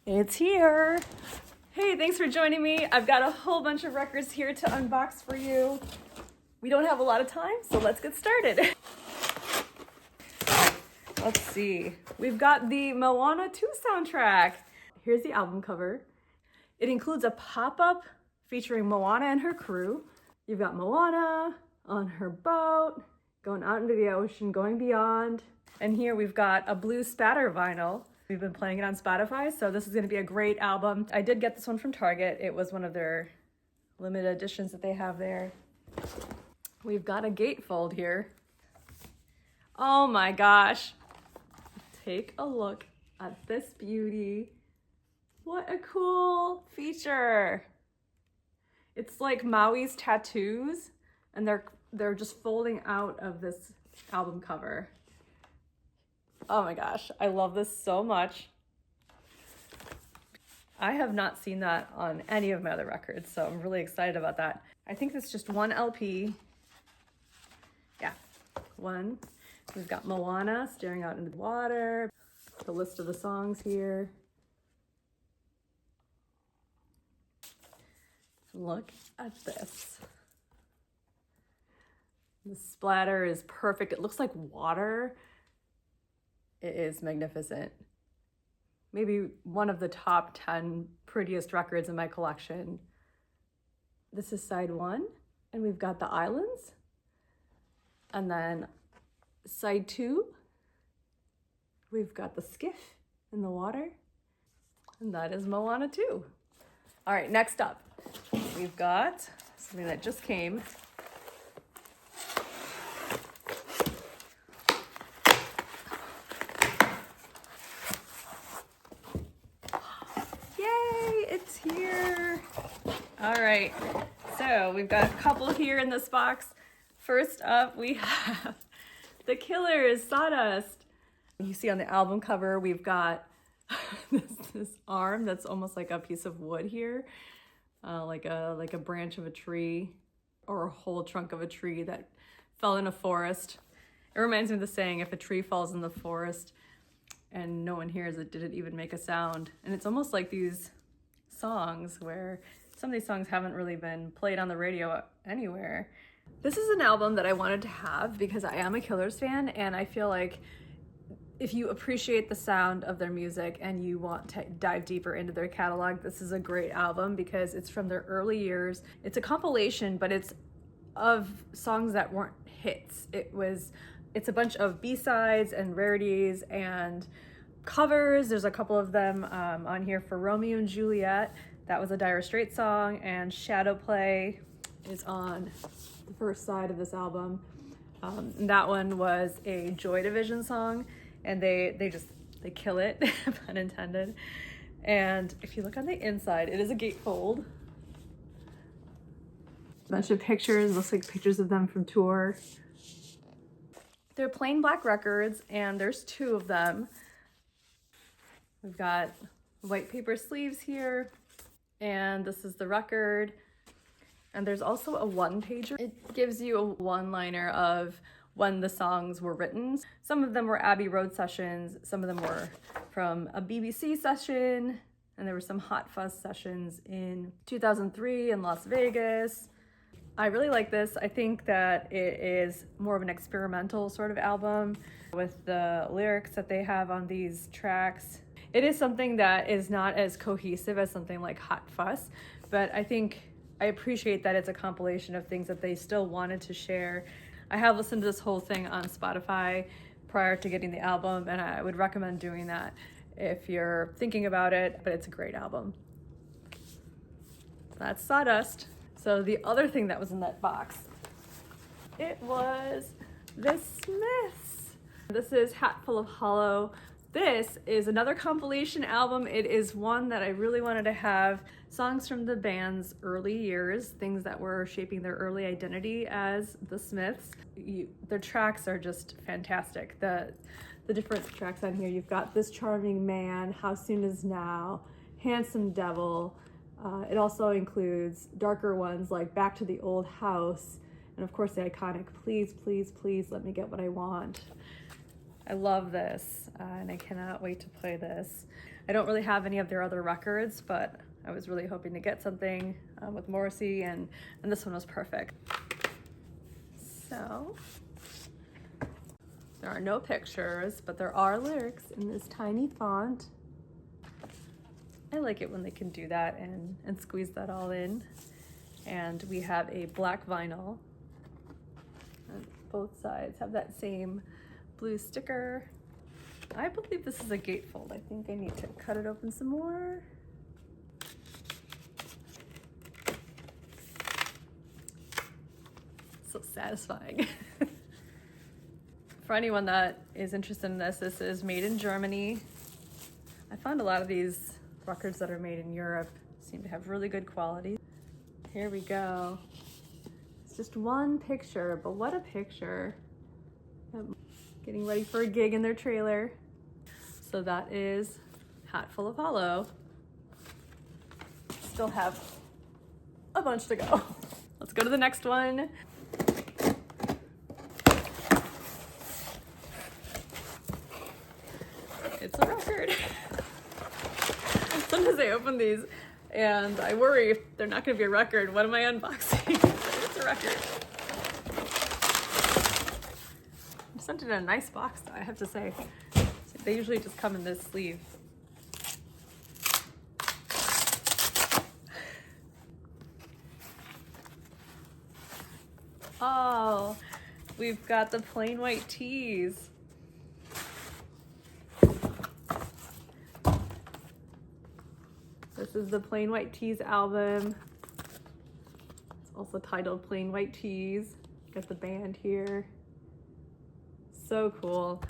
It's here. Hey, thanks for joining me. I've got a whole bunch of records here to unbox for you. We don't have a lot of time, so let's get started. Let's see. We've got the Moana 2 soundtrack. Here's the album cover. It includes a pop-up featuring Moana and her crew. You've got Moana on her boat, going out into the ocean, going beyond. And here we've got a blue spatter vinyl. We've been playing it on Spotify, so this is gonna be a great album. I did get this one from Target. It was one of their limited editions that they have there. We've got a gatefold here. Oh my gosh. Take a look at this beauty. What a cool feature. It's like Maui's tattoos, and they're just folding out of this album cover. Oh my gosh, I love this so much. I have not seen that on any of my other records, so I'm really excited about that. I think it's just one LP. Yeah, one. We've got Moana staring out into the water. The list of the songs here. Look at this. The splatter is perfect. It looks like water. It is magnificent. Maybe one of the top 10 prettiest records in my collection. This is side 1, and we've got the islands. And then side 2, we've got the skiff in the water. And that is Moana 2. All right, next up, we've got something that just came. It's here. All right, so we've got a couple here in this box. First up, we have The Killers, Sawdust. You see on the album cover, we've got this arm that's almost like a piece of wood here, like a branch of a tree or a whole trunk of a tree that fell in a forest. It reminds me of the saying, if a tree falls in the forest and no one hears it, did it even make a sound? And it's almost like these songs where some of these songs haven't really been played on the radio anywhere. This is an album that I wanted to have because I am a Killers fan, and I feel like if you appreciate the sound of their music and you want to dive deeper into their catalog, this is a great album because it's from their early years. It's a compilation, but it's of songs that weren't hits. It's a bunch of B-sides and rarities and covers. There's a couple of them on here for Romeo and Juliet. That was a Dire Straits song, and Shadow Play is on the first side of this album. And that one was a Joy Division song, and they kill it, pun intended. And if you look on the inside, it is a gatefold. A bunch of pictures, looks like pictures of them from tour. They're plain black records, and there's 2 of them. We've got white paper sleeves here, and this is the record. And there's also a one-pager. It gives you a one-liner of when the songs were written. Some of them were Abbey Road sessions, some of them were from a BBC session, and there were some Hot Fuzz sessions in 2003 in Las Vegas. I really like this. I think that it is more of an experimental sort of album with the lyrics that they have on these tracks. It is something that is not as cohesive as something like Hot Fuss, but I appreciate that it's a compilation of things that they still wanted to share. I have listened to this whole thing on Spotify prior to getting the album, and I would recommend doing that if you're thinking about it, but it's a great album. That's Sawdust. So the other thing that was in that box, it was the Smiths. This is Hatful of Hollow. This is another compilation album. It is one that I really wanted to have. Songs from the band's early years, things that were shaping their early identity as the Smiths. Their tracks are just fantastic. The different tracks on here, you've got This Charming Man, How Soon Is Now, Handsome Devil. It also includes darker ones like Back to the Old House, and of course the iconic Please, Please, Please Let Me Get What I Want. I love this, and I cannot wait to play this. I don't really have any of their other records, but I was really hoping to get something with Morrissey, and this one was perfect. So, there are no pictures, but there are lyrics in this tiny font. I like it when they can do that and squeeze that all in. And we have a black vinyl. And both sides have that same blue sticker. I believe this is a gatefold. I think I need to cut it open some more. So satisfying. For anyone that is interested in this, this is made in Germany. I found a lot of these records that are made in Europe seem to have really good quality. Here we go. It's just one picture, but what a picture. Getting ready for a gig in their trailer. So that is Hatful of Hollow. Still have a bunch to go. Let's go to the next one. It's a record. Sometimes I open these and I worry if they're not going to be a record. What am I unboxing? It's a record. I sent it in a nice box, though, I have to say. They usually just come in this sleeve. Oh, we've got the plain white tees. This is the Plain White Tees album. It's also titled Plain White Tees. Got the band here. So cool.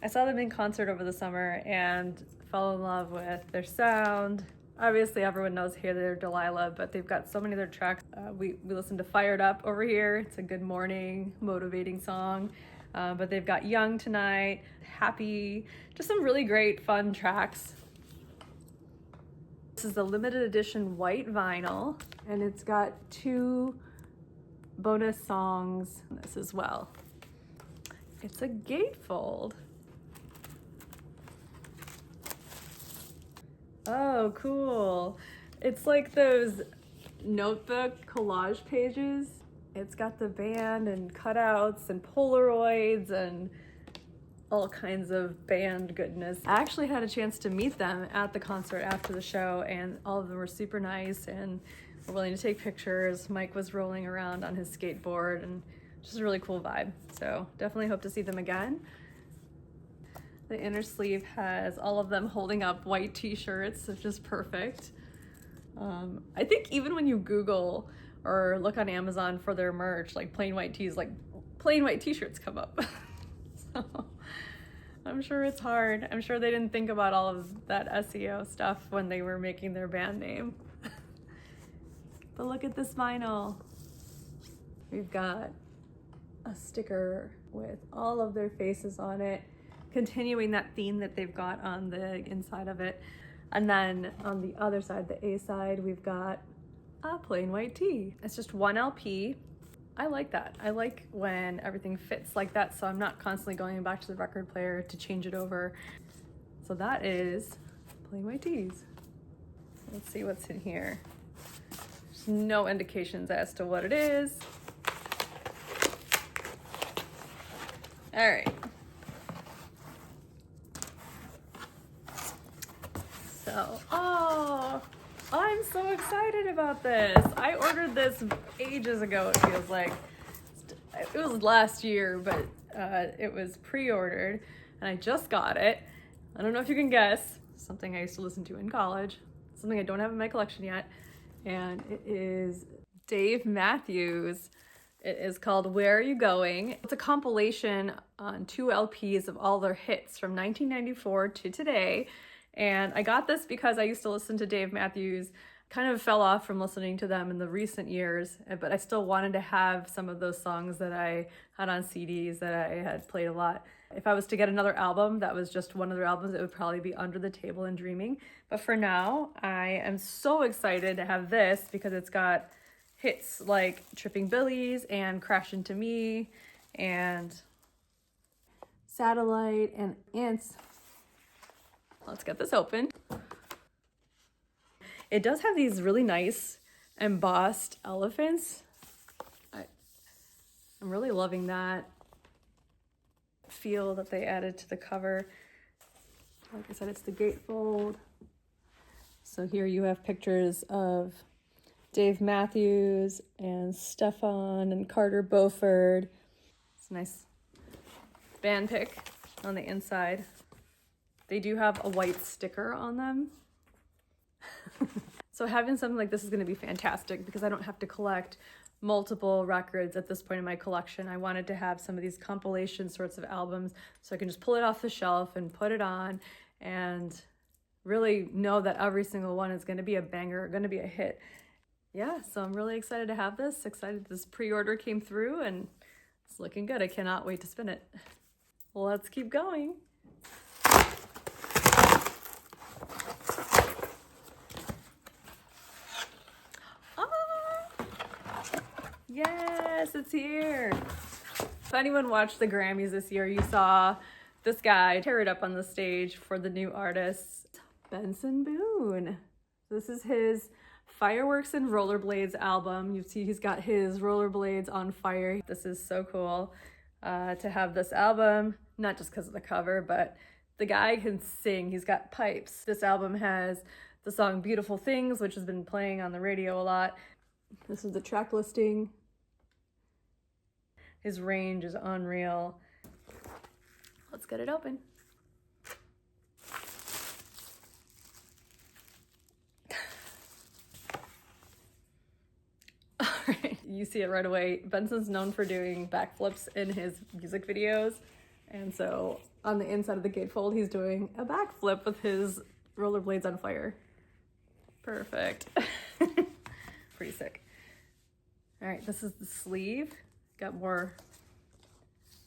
I saw them in concert over the summer and fell in love with their sound. Obviously everyone knows Hey There Delilah, but they've got so many other tracks. We listened to Fired Up over here. It's a good morning, motivating song. But they've got Young Tonight, Happy, just some really great fun tracks. This is the limited edition white vinyl, and it's got 2 bonus songs on this as well. It's a gatefold. Oh, cool. It's like those notebook collage pages. It's got the band and cutouts and Polaroids and all kinds of band goodness. I actually had a chance to meet them at the concert after the show, and all of them were super nice and were willing to take pictures. Mike was rolling around on his skateboard, and just a really cool vibe. So definitely hope to see them again. The inner sleeve has all of them holding up white t-shirts, which is perfect. I think even when you Google or look on Amazon for their merch, like plain white tees, like plain white t-shirts come up. So I'm sure it's hard. I'm sure they didn't think about all of that SEO stuff when they were making their band name. But look at this vinyl. We've got a sticker with all of their faces on it, continuing that theme that they've got on the inside of it. And then on the other side, the A side, we've got a plain white tee. It's just one LP. I like that. I like when everything fits like that, so I'm not constantly going back to the record player to change it over. So that is plain white tees. Let's see what's in here. There's no indications as to what it is. All right. So, oh, I'm so excited about this. I ordered this ages ago, it feels like. It was last year, but it was pre-ordered, and I just got it. I don't know if you can guess. Something I used to listen to in college. Something I don't have in my collection yet. And it is Dave Matthews. It is called Where Are You Going? It's a compilation on 2 LPs of all their hits from 1994 to today. And I got this because I used to listen to Dave Matthews. Kind of fell off from listening to them in the recent years, but I still wanted to have some of those songs that I had on CDs that I had played a lot. If I was to get another album that was just one of their albums, it would probably be Under the Table and Dreaming. But for now, I am so excited to have this because it's got hits like Tripping Billies and Crash Into Me. And satellite, and ants. Let's get this open. It does have these really nice embossed elephants. I'm really loving that feel that they added to the cover. Like I said, it's the gatefold. So here you have pictures of Dave Matthews and Stefan and Carter Beauford. It's a nice band pick on the inside. They do have a white sticker on them. So having something like this is going to be fantastic because I don't have to collect multiple records at this point in my collection. I wanted to have some of these compilation sorts of albums so I can just pull it off the shelf and put it on and really know that every single one is going to be a banger, going to be a hit. Yeah, so I'm really excited to have this. Excited this pre-order came through and it's looking good. I cannot wait to spin it. Let's keep going. Yes, it's here. If anyone watched the Grammys this year, you saw this guy tear it up on the stage for the new artist, Benson Boone. This is his Fireworks and Rollerblades album. You see he's got his rollerblades on fire. This is so cool to have this album, not just because of the cover, but the guy can sing. He's got pipes. This album has the song Beautiful Things, which has been playing on the radio a lot. This is the track listing. His range is unreal. Let's get it open. All right, you see it right away. Benson's known for doing backflips in his music videos. And so on the inside of the gatefold, he's doing a backflip with his rollerblades on fire. Perfect. Pretty sick. All right, this is the sleeve. Got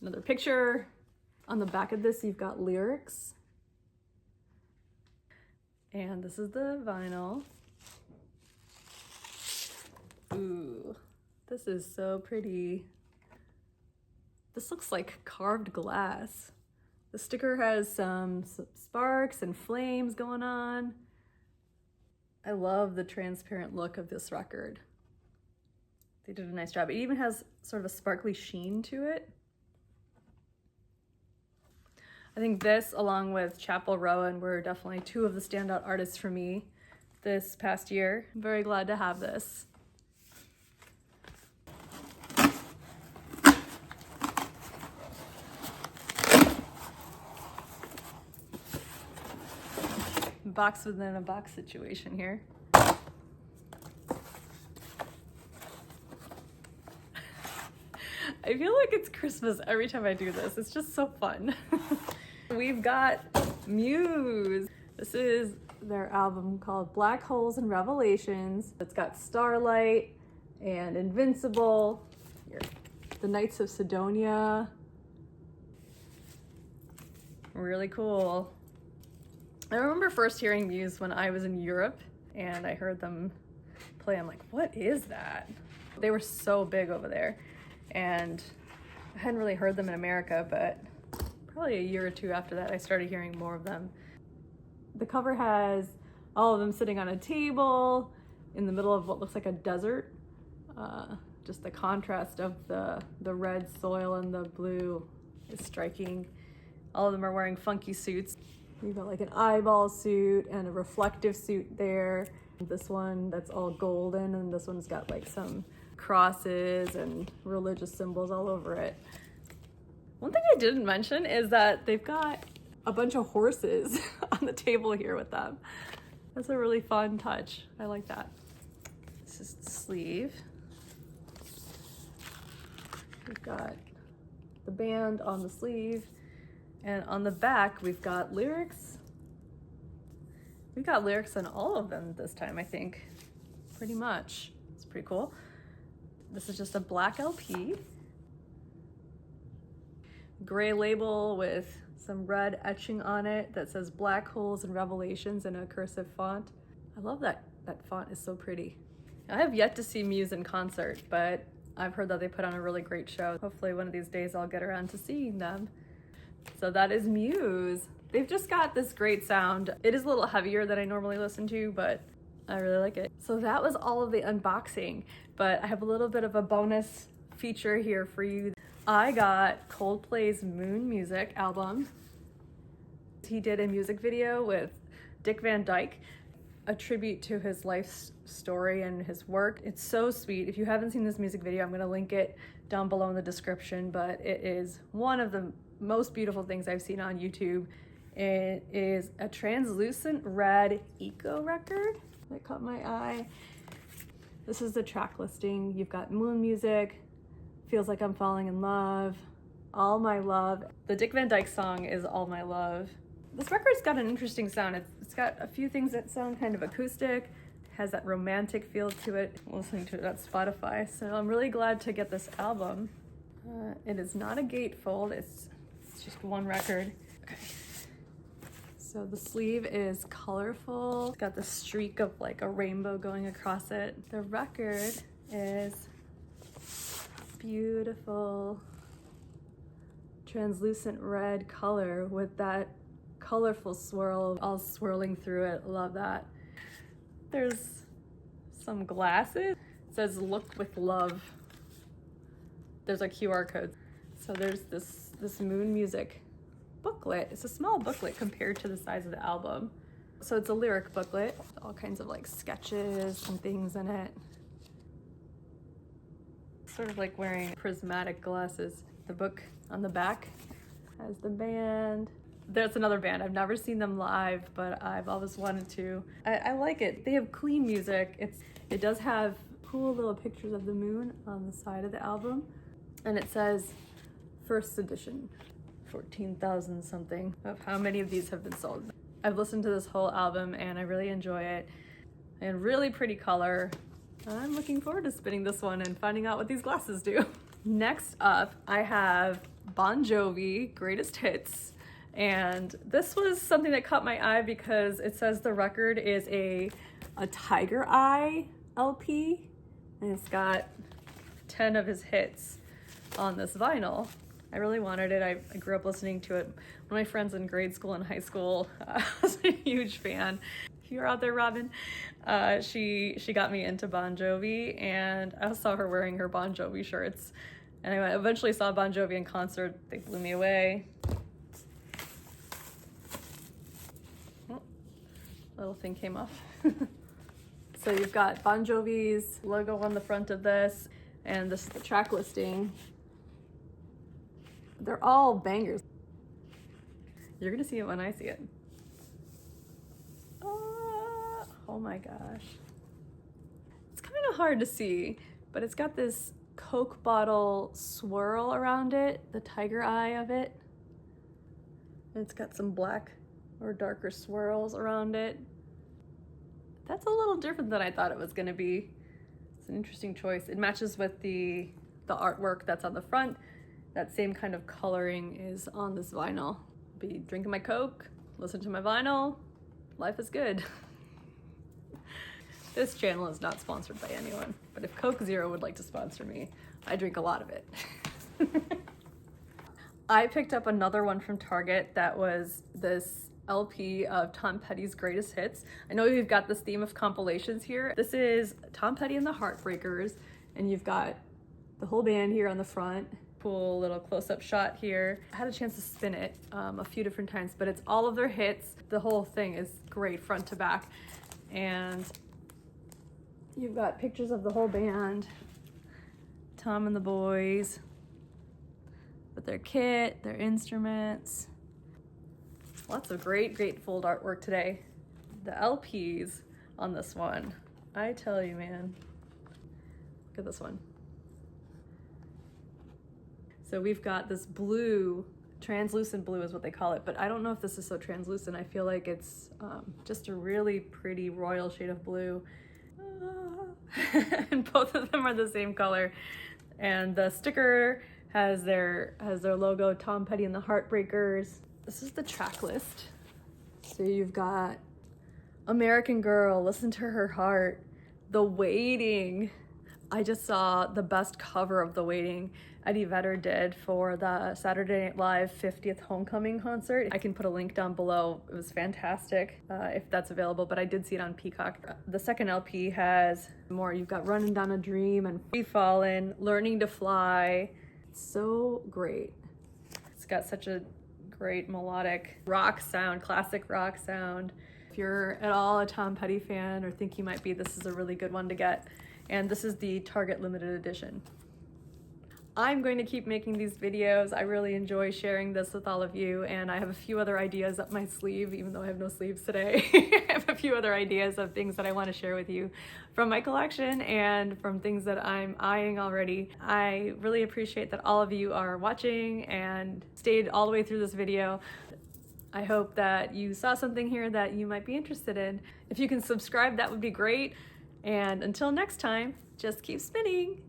another picture. On the back of this, you've got lyrics. And this is the vinyl. Ooh, this is so pretty. This looks like carved glass. The sticker has some sparks and flames going on. I love the transparent look of this record. They did a nice job. It even has sort of a sparkly sheen to it. I think this, along with Chappell Rowan, were definitely two of the standout artists for me this past year. I'm very glad to have this. Box within a box situation here. I feel like it's Christmas every time I do this. It's just so fun. We've got Muse. This is their album called Black Holes and Revelations. It's got Starlight and Invincible. Here. The Knights of Sidonia. Really cool. I remember first hearing Muse when I was in Europe and I heard them play. I'm like, what is that? They were so big over there. And I hadn't really heard them in America, but probably a year or two after that, I started hearing more of them. The cover has all of them sitting on a table in the middle of what looks like a desert. Just the contrast of the red soil and the blue is striking. All of them are wearing funky suits. You've got like an eyeball suit and a reflective suit there. This one that's all golden, and this one's got like some crosses and religious symbols all over it. One thing I didn't mention is that they've got a bunch of horses on the table here with them. That's a really fun touch. I like that. This is the sleeve. We've got the band on the sleeve, and on the back we've got lyrics. We got lyrics on all of them this time, I think. Pretty much. It's pretty cool. This is just a black LP. Gray label with some red etching on it that says Black Holes and Revelations in a cursive font. I love that font is so pretty. I have yet to see Muse in concert, but I've heard that they put on a really great show. Hopefully one of these days I'll get around to seeing them. So that is Muse. They've just got this great sound. It is a little heavier than I normally listen to, but I really like it. So that was all of the unboxing, but I have a little bit of a bonus feature here for you. I got Coldplay's Moon music album. He did a music video with Dick Van Dyke, a tribute to his life story and his work. It's so sweet. If you haven't seen this music video, I'm gonna link it down below in the description, but it is one of the most beautiful things I've seen on YouTube. It is a translucent red eco record that caught my eye. This is the track listing. You've got Moon music, Feels Like I'm Falling in Love, All My Love. The Dick Van Dyke song is All My Love. This record's got an interesting sound. It's got a few things that sound kind of acoustic, has that romantic feel to it. I'm listening to it on Spotify, so I'm really glad to get this album. It is not a gatefold, it's just one record. Okay. So the sleeve is colorful. It's got the streak of like a rainbow going across it. The record is beautiful translucent red color with that colorful swirl all swirling through it. Love that. There's some glasses. It says look with love. There's a QR code. So there's this Moon music booklet. It's a small booklet compared to the size of the album. So it's a lyric booklet, all kinds of like sketches and things in it. Sort of like wearing prismatic glasses. The book on the back has the band. There's another band. I've never seen them live, but I've always wanted to. I like it. They have clean music. It does have cool little pictures of the moon on the side of the album. And it says first edition, 14,000 something of how many of these have been sold. I've listened to this whole album and I really enjoy it. And really pretty color. I'm looking forward to spinning this one and finding out what these glasses do. Next up, I have Bon Jovi Greatest Hits. And this was something that caught my eye because it says the record is a Tiger Eye LP. And it's got 10 of his hits on this vinyl. I really wanted it. I grew up listening to it. One of my friends in grade school and high school was a huge fan. If you're out there, Robin, she got me into Bon Jovi, and I saw her wearing her Bon Jovi shirts. And I eventually saw Bon Jovi in concert. They blew me away. Oh, little thing came off. So you've got Bon Jovi's logo on the front of this, and this is the track listing. They're all bangers. You're gonna see it when I see it. Oh my gosh. It's kind of hard to see, but it's got this Coke bottle swirl around it, the tiger eye of it. And it's got some black or darker swirls around it. That's a little different than I thought it was gonna be. It's an interesting choice. It matches with the artwork that's on the front. That same kind of coloring is on this vinyl. Be drinking my Coke, listen to my vinyl, life is good. This channel is not sponsored by anyone, but if Coke Zero would like to sponsor me, I drink a lot of it. I picked up another one from Target that was this LP of Tom Petty's greatest hits. I know you've got this theme of compilations here. This is Tom Petty and the Heartbreakers, and you've got the whole band here on the front. Cool little close-up shot here. I had a chance to spin it a few different times, but it's all of their hits. The whole thing is great front to back. And you've got pictures of the whole band, Tom and the boys, with their kit, their instruments. Lots of great fold artwork today. The LPs on this one, I tell you, man. Look at this one. So we've got this blue, translucent blue is what they call it, but I don't know if this is so translucent. I feel like it's just a really pretty royal shade of blue. And both of them are the same color. And the sticker has their logo, Tom Petty and the Heartbreakers. This is the track list. So you've got American Girl, Listen to Her Heart, The Waiting, I just saw the best cover of The Waiting Eddie Vedder did for the Saturday Night Live 50th Homecoming concert. I can put a link down below. It was fantastic if that's available, but I did see it on Peacock. The second LP has more. You've got Running Down a Dream and Free Fallin', Learning to Fly. It's so great. It's got such a great melodic rock sound, classic rock sound. If you're at all a Tom Petty fan or think you might be, this is a really good one to get. And this is the Target limited edition. I'm going to keep making these videos. I really enjoy sharing this with all of you, and I have a few other ideas up my sleeve, even though I have no sleeves today. I have a few other ideas of things that I want to share with you from my collection and from things that I'm eyeing already. I really appreciate that all of you are watching and stayed all the way through this video. I hope that you saw something here that you might be interested in. If you can subscribe, that would be great. And until next time, just keep spinning.